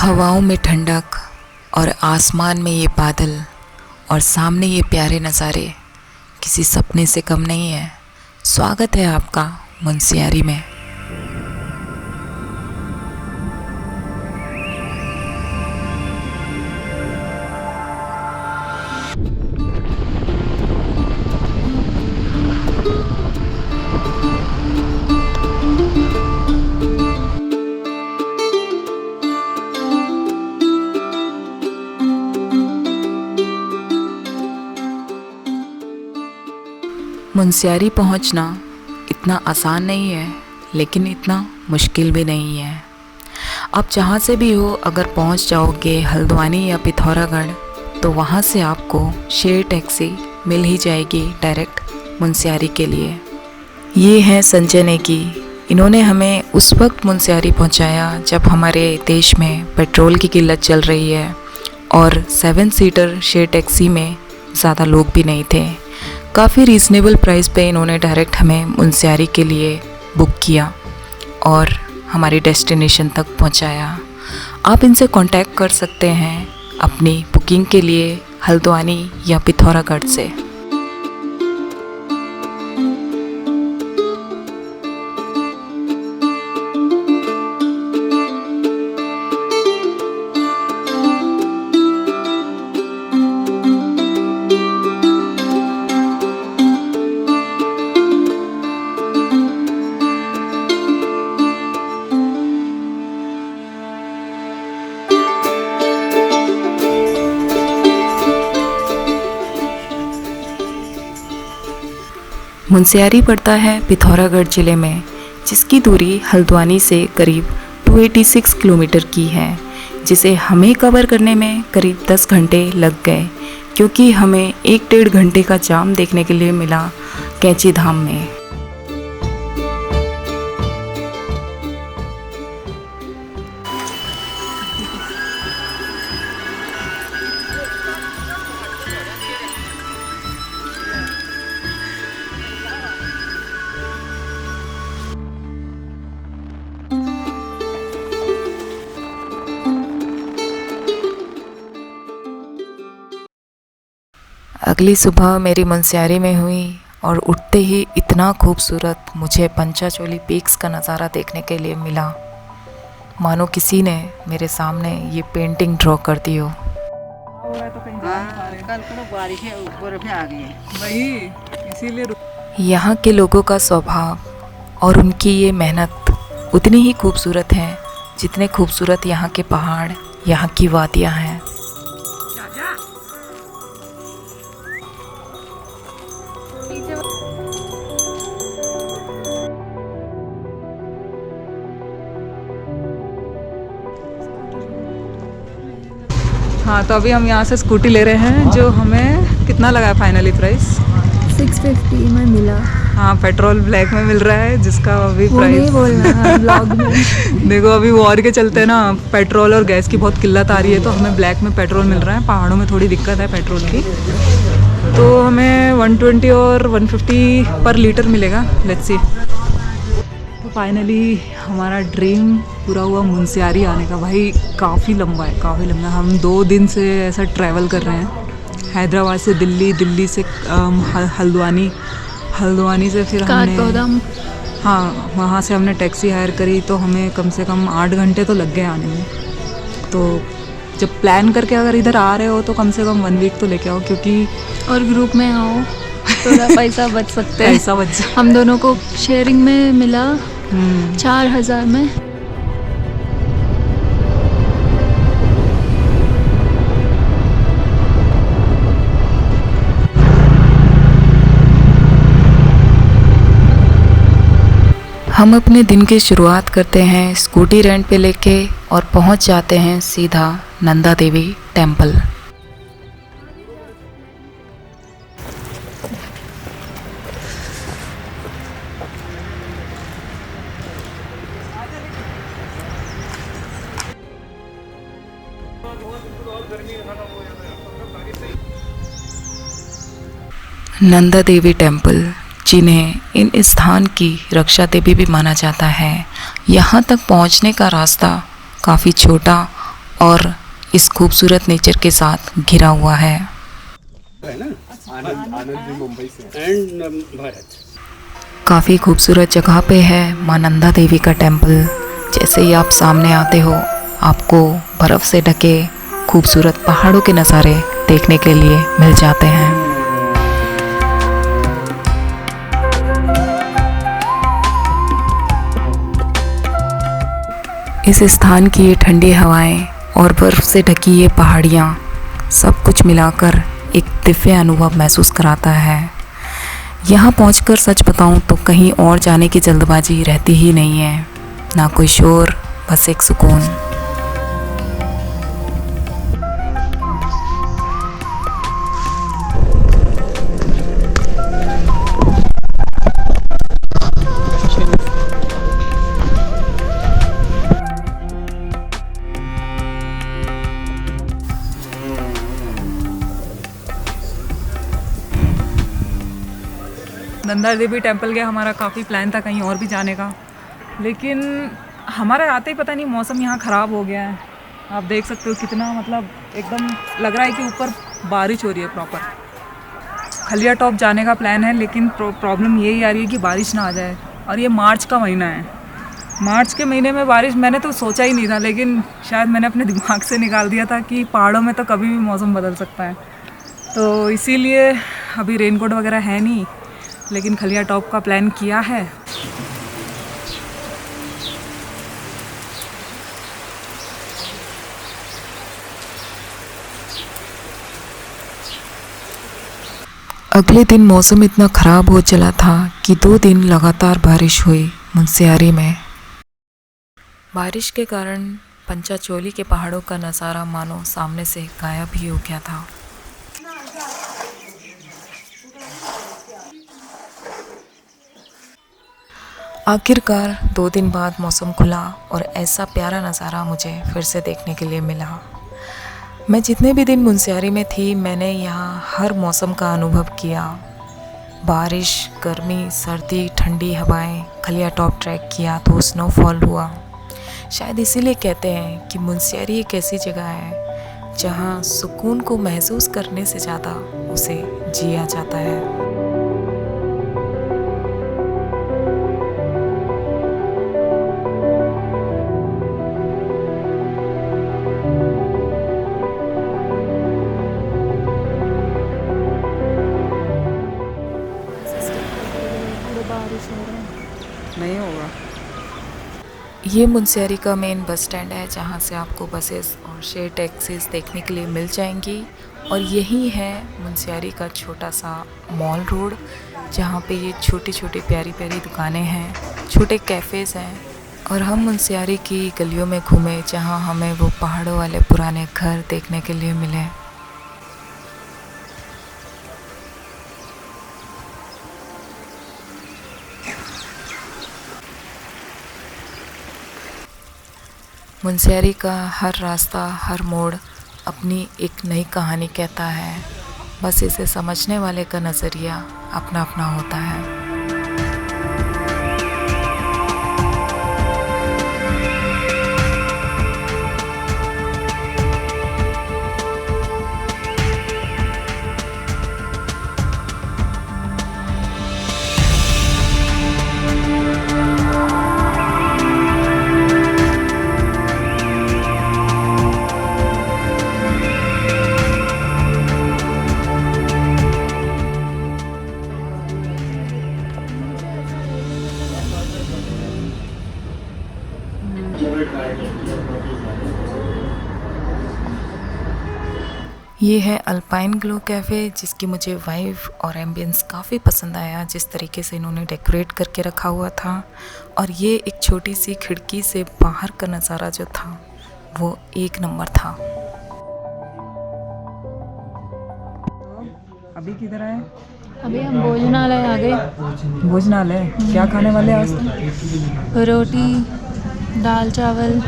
हवाओं में ठंडक और आसमान में ये बादल और सामने ये प्यारे नज़ारे किसी सपने से कम नहीं है। स्वागत है आपका मुंशियारी में। मुंशियारी पहुंचना इतना आसान नहीं है, लेकिन इतना मुश्किल भी नहीं है। आप जहां से भी हो अगर पहुंच जाओगे हल्द्वानी या पिथौरागढ़, तो वहां से आपको शेयर टैक्सी मिल ही जाएगी डायरेक्ट मुंशियारी के लिए। ये हैं संजय नेगी। इन्होंने हमें उस वक्त मुंशियारी पहुंचाया जब हमारे देश में पेट्रोल की किल्लत चल रही है और 7 सीटर शेयर टैक्सी में ज़्यादा लोग भी नहीं थे। काफ़ी रीज़नेबल प्राइस पे इन्होंने डायरेक्ट हमें मुंशियारी के लिए बुक किया और हमारी डेस्टिनेशन तक पहुंचाया। आप इनसे कांटेक्ट कर सकते हैं अपनी बुकिंग के लिए हल्द्वानी या पिथौरागढ़ से। मुंशियारी पड़ता है पिथौरागढ़ ज़िले में, जिसकी दूरी हल्द्वानी से करीब 286 किलोमीटर की है, जिसे हमें कवर करने में करीब 10 घंटे लग गए, क्योंकि हमें 1-1.5 घंटे का जाम देखने के लिए मिला कैंची धाम में। अगली सुबह मेरी मुंशियारी में हुई और उठते ही इतना खूबसूरत मुझे पंचाचोली पीक्स का नज़ारा देखने के लिए मिला, मानो किसी ने मेरे सामने ये पेंटिंग ड्रॉ कर दी हो। यहाँ के लोगों का स्वभाव और उनकी ये मेहनत उतनी ही खूबसूरत है जितने खूबसूरत यहाँ के पहाड़, यहाँ की वादियाँ हैं। हाँ, तो अभी हम यहाँ से स्कूटी ले रहे हैं, जो हमें कितना लगा है फाइनली प्राइस? 650 में मिला। हाँ, पेट्रोल ब्लैक में मिल रहा है, जिसका अभी प्राइस बोलना ब्लॉग में देखो, अभी वॉर के चलते ना पेट्रोल और गैस की बहुत किल्लत आ रही है, तो हमें ब्लैक में पेट्रोल मिल रहा है। पहाड़ों में थोड़ी दिक्कत है पेट्रोल की, तो हमें 120 और 150 पर लीटर मिलेगा। Let's see. तो फाइनली हमारा ड्रीम पूरा हुआ मुंशियारी आने का। भाई काफ़ी लंबा है, काफ़ी लंबा। हम 2 दिन से ऐसा ट्रैवल कर रहे हैं, हैदराबाद से दिल्ली, दिल्ली से हल्द्वानी, हल्द्वानी से फिर हमने वहाँ से हमने टैक्सी हायर करी, तो हमें कम से कम 8 घंटे तो लग गए आने में। तो जब प्लान करके अगर इधर आ रहे हो तो कम से कम 1 वीक तो लेके आओ, क्योंकि और ग्रुप में आओ थोड़ा पैसा बच सकते हैं। पैसा बच हम दोनों को शेयरिंग में मिला 4000 में। हम अपने दिन की शुरुआत करते हैं स्कूटी रेंट पे लेके और पहुंच जाते हैं सीधा नंदा देवी टेम्पल। नंदा देवी टेम्पल, जिन्हें इन स्थान की रक्षा देवी भी माना जाता है। यहाँ तक पहुँचने का रास्ता काफ़ी छोटा और इस खूबसूरत नेचर के साथ घिरा हुआ है। काफ़ी खूबसूरत जगह पे है मां नंदा देवी का टेम्पल। जैसे ही आप सामने आते हो आपको बर्फ़ से ढके खूबसूरत पहाड़ों के नज़ारे देखने के लिए मिल जाते हैं। इस स्थान की ये ठंडी हवाएं और बर्फ़ से ढकी ये पहाड़ियाँ सब कुछ मिलाकर एक दिव्य अनुभव महसूस कराता है। यहाँ पहुँचकर सच बताऊँ तो कहीं और जाने की जल्दबाजी रहती ही नहीं है, ना कोई शोर, बस एक सुकून। नंदा देवी टेम्पल गया, हमारा काफ़ी प्लान था कहीं और भी जाने का, लेकिन हमारे आते ही पता नहीं मौसम यहाँ ख़राब हो गया है। आप देख सकते हो कितना मतलब एकदम लग रहा है कि ऊपर बारिश हो रही है प्रॉपर। खलिया टॉप जाने का प्लान है, लेकिन प्रॉब्लम यही आ रही है कि बारिश ना आ जाए। और ये मार्च का महीना है, मार्च के महीने में बारिश मैंने तो सोचा ही नहीं था, लेकिन शायद मैंने अपने दिमाग से निकाल दिया था कि पहाड़ों में तो कभी भी मौसम बदल सकता है। तो इसीलिए अभी रेनकोट वगैरह है नहीं, लेकिन खलिया टॉप का प्लान किया है। अगले दिन मौसम इतना ख़राब हो चला था कि 2 दिन लगातार बारिश हुई मुनस्यारी में। बारिश के कारण पंचाचोली के पहाड़ों का नज़ारा मानो सामने से गायब ही हो गया था। आखिरकार 2 दिन बाद मौसम खुला और ऐसा प्यारा नज़ारा मुझे फिर से देखने के लिए मिला। मैं जितने भी दिन मुनस्यारी में थी मैंने यहाँ हर मौसम का अनुभव किया। बारिश, गर्मी, सर्दी, ठंडी हवाएं, खलिया टॉप ट्रैक किया तो स्नोफॉल हुआ। शायद इसीलिए कहते हैं कि मुनस्यारी एक ऐसी जगह है जहाँ सुकून को महसूस करने से ज़्यादा उसे जिया जाता है। नहीं होगा। ये मुनस्यारी का मेन बस स्टैंड है जहाँ से आपको बसेस और शेयर टैक्सीज देखने के लिए मिल जाएंगी। और यही है मुनस्यारी का छोटा सा मॉल रोड, जहाँ पे ये छोटी छोटी प्यारी प्यारी दुकानें हैं, छोटे कैफ़ेज़ हैं। और हम मुनस्यारी की गलियों में घूमे जहाँ हमें वो पहाड़ों वाले पुराने घर देखने के लिए मिले। मुनस्यारी का हर रास्ता, हर मोड़ अपनी एक नई कहानी कहता है। बस इसे समझने वाले का नज़रिया अपना अपना होता है। ये है अल्पाइन ग्लो कैफ़े, जिसकी मुझे वाइब और एम्बियंस काफ़ी पसंद आया। जिस तरीके से इन्होंने डेकोरेट करके रखा हुआ था, और ये एक छोटी सी खिड़की से बाहर का नज़ारा जो था वो एक नंबर था। अभी किधर आए? अभी हम भोजनालय आ गए। भोजनालय क्या खाने वाले आज? तो रोटी, दाल, चावल।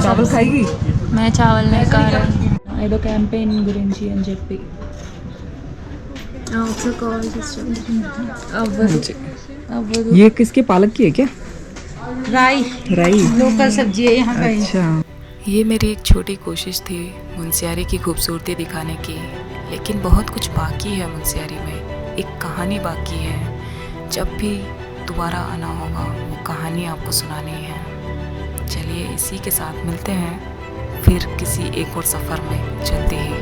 चावल खाएगी? मैं चावल नहीं खा रही। The campaign Gurinji and Jeffrey. Also called this ये किसकी पालक की है क्या? राई राई लोकल सब्जी है यहाँ पे। अच्छा, ये मेरी एक छोटी कोशिश थी मुनस्यारी की खूबसूरती दिखाने की, लेकिन बहुत कुछ बाकी है मुनस्यारी में। एक कहानी बाकी है, जब भी दोबारा आना होगा वो कहानी आपको सुनानी है। चलिए इसी के साथ मिलते हैं फिर किसी एक और सफ़र में जल्दी ही।